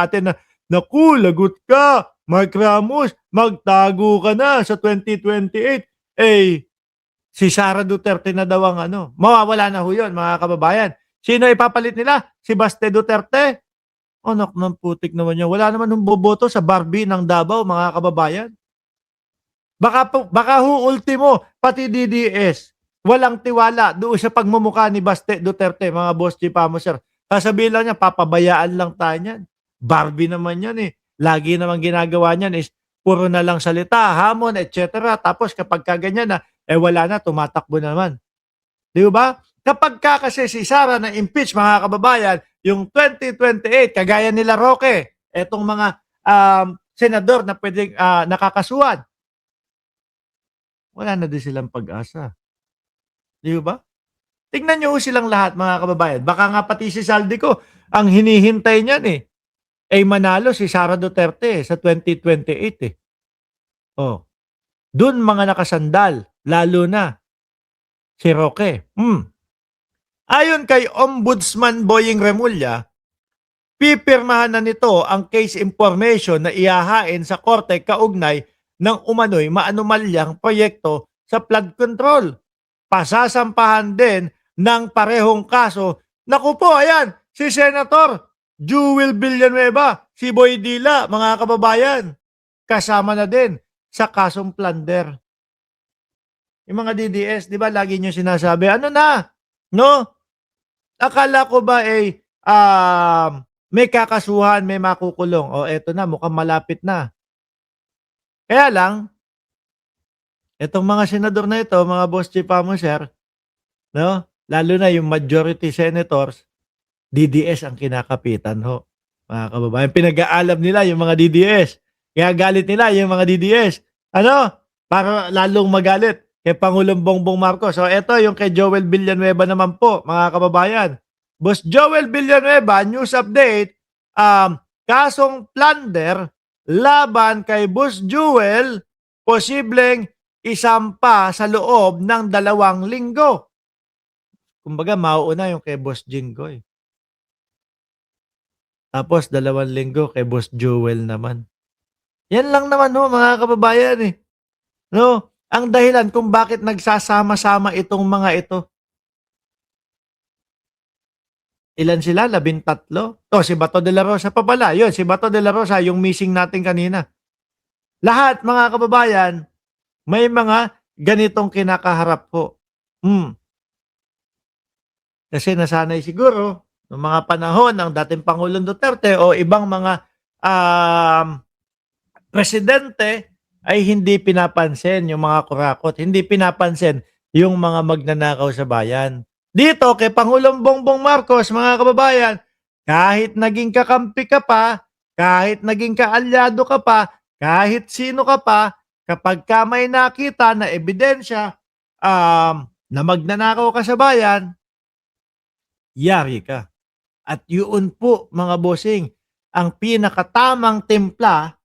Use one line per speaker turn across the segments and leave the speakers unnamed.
natin na, naku, lagot ka, Mark Ramos, magtago ka na sa 2028. Eh, si Sara Duterte na daw ang ano. Mawawala na ho yun, mga kababayan. Sino ipapalit nila? Si Baste Duterte? Anak ng putik naman niya. Wala naman nung boboto sa Barbie ng Davao, mga kababayan. Baka ho ultimo, pati DDS, walang tiwala doon sa pagmumukha ni Baste Duterte, mga boss Chipamo, sir. Sasabihin lang niya, papabayaan lang tayo niyan. Barbie naman yan eh. Lagi naman ginagawa niyan is puro na lang salita, hamon, etc. Tapos kapag kaganyan na, wala na, tumatakbo naman. Di ba? Kapag kasi si Sara na impeach, mga kababayan, yung 2028, kagaya nila Roque, etong mga senador na pwedeng nakakasuhan, wala na din silang pag-asa. Di ba? Tingnan nyo silang lahat, mga kababayan. Baka nga pati si Saldico, ang hinihintay niyan eh, ay manalo si Sara Duterte sa 2028 eh. Oh. Doon mga nakasandal, lalo na si Roque. Ayon kay Ombudsman Boying Remulla, pipirmahan na nito ang case information na ihahain sa korte kaugnay ng umano'y maanumalyang proyekto sa flood control. Pasasampahan din ng parehong kaso. Naku po, ayan, si Senator Jewel Villanueva, si Boy Dila, mga kababayan, kasama na din sa kasong plunder. Yung mga DDS, di ba lagi nyo sinasabi, ano na, no? Akala ko ba may kakasuhan, may makukulong. O eto na, mukhang malapit na. Kaya lang, itong mga senador na ito, mga boss Chipamo, sir, no? Lalo na yung majority senators, DDS ang kinakapitan ho. Mga kababayan, pinag-aalam nila yung mga DDS. Kaya galit nila yung mga DDS. Ano? Para lalong magalit kay Pangulong Bongbong Marcos. So ito yung kay Joel Villanueva naman po, mga kababayan. Boss Joel Villanueva, news update, kasong plunder laban kay Boss Joel, posibleng isampa sa loob ng 2 linggo. Kumbaga, mauuna yung kay Boss Jinggoy. Tapos, 2 linggo kay Boss Joel naman. Yan lang naman ho, mga kababayan eh. No? Ang dahilan kung bakit nagsasama-sama itong mga ito. Ilan sila? 13? Si Bato de la Rosa pa pala. Yun, si Bato de la Rosa, yung missing natin kanina. Lahat, mga kababayan, may mga ganitong kinakaharap po. Kasi nasanay siguro, noong mga panahon ng dating Pangulong Duterte o ibang mga presidente ay hindi pinapansin yung mga kurakot, hindi pinapansin yung mga magnanakaw sa bayan. Dito kay Pangulong Bongbong Marcos, mga kababayan, kahit naging kakampi ka pa, kahit naging kaalyado ka pa, kahit sino ka pa, kapag ka may nakita na ebidensya na magnanakaw ka sa bayan, yari ka. At yun po, mga bossing, ang pinakatamang timpla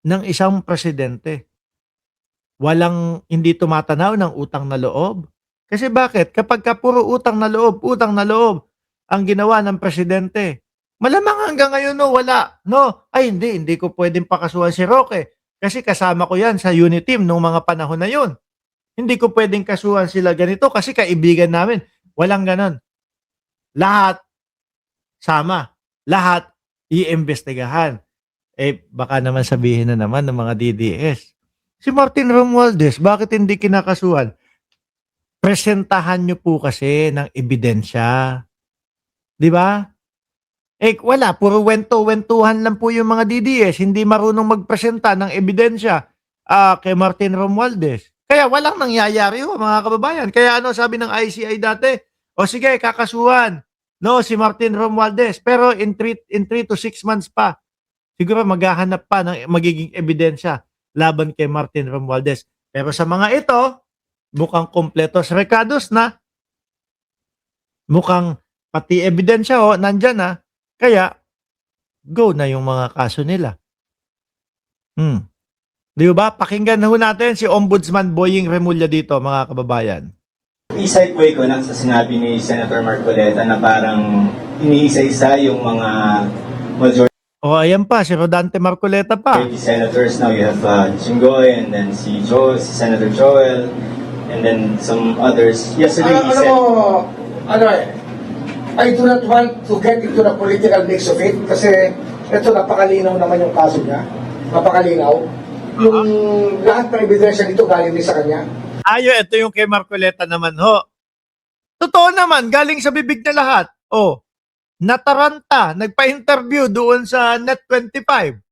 ng isang presidente. Walang hindi tumatanaw ng utang na loob. Kasi bakit? Kapag ka puro utang na loob ang ginawa ng presidente, malamang hanggang ngayon no, wala. No, ay hindi ko pwedeng pakasuhan si Roque. Kasi kasama ko yan sa unit team nung mga panahon na yun. Hindi ko pwedeng kasuhan sila ganito kasi kaibigan namin. Walang ganon. Lahat sama. Lahat iimbestigahan. Baka naman sabihin na naman ng mga DDS. Si Martin Romualdez, bakit hindi kinakasuhan? Presentahan nyo po kasi ng ebidensya. Di ba? Wala. Puro wentuhan lang po yung mga DDS. Hindi marunong magpresenta ng ebidensya kay Martin Romualdez. Kaya walang nangyayari mga kababayan. Kaya ano sabi ng ICI dati? O sige, kakasuhan. No, si Martin Romualdez. Pero in 3 to 6 months pa, siguro maghahanap pa ng magiging ebidensya laban kay Martin Romualdez. Pero sa mga ito, mukhang kompletos recados na. Mukhang pati ebidensya nandyan na. Kaya, go na yung mga kaso nila. Di ba? Pakinggan na natin si Ombudsman Boying Remulla dito, mga kababayan.
I-segue ko na sa sinabi ni Senator Marcoleta na parang iniisa-isa yung mga majority
O ayan pa, si Rodante Marcoleta pa.
senators now. You have Chingoy, and then si Senator Joel, and then some others. Yesterday he
Alam
said,
mo, ano eh, I do not want to get into the political mix of it kasi ito napakalinaw naman yung kaso niya. Napakalinaw. Yung lahat ng ebidensya dito galing din sa kanya.
Ayo, ito yung kay Marcoleta naman ho. Totoo naman, galing sa bibig na lahat. Oh, nataranta, nagpa-interview doon sa Net25.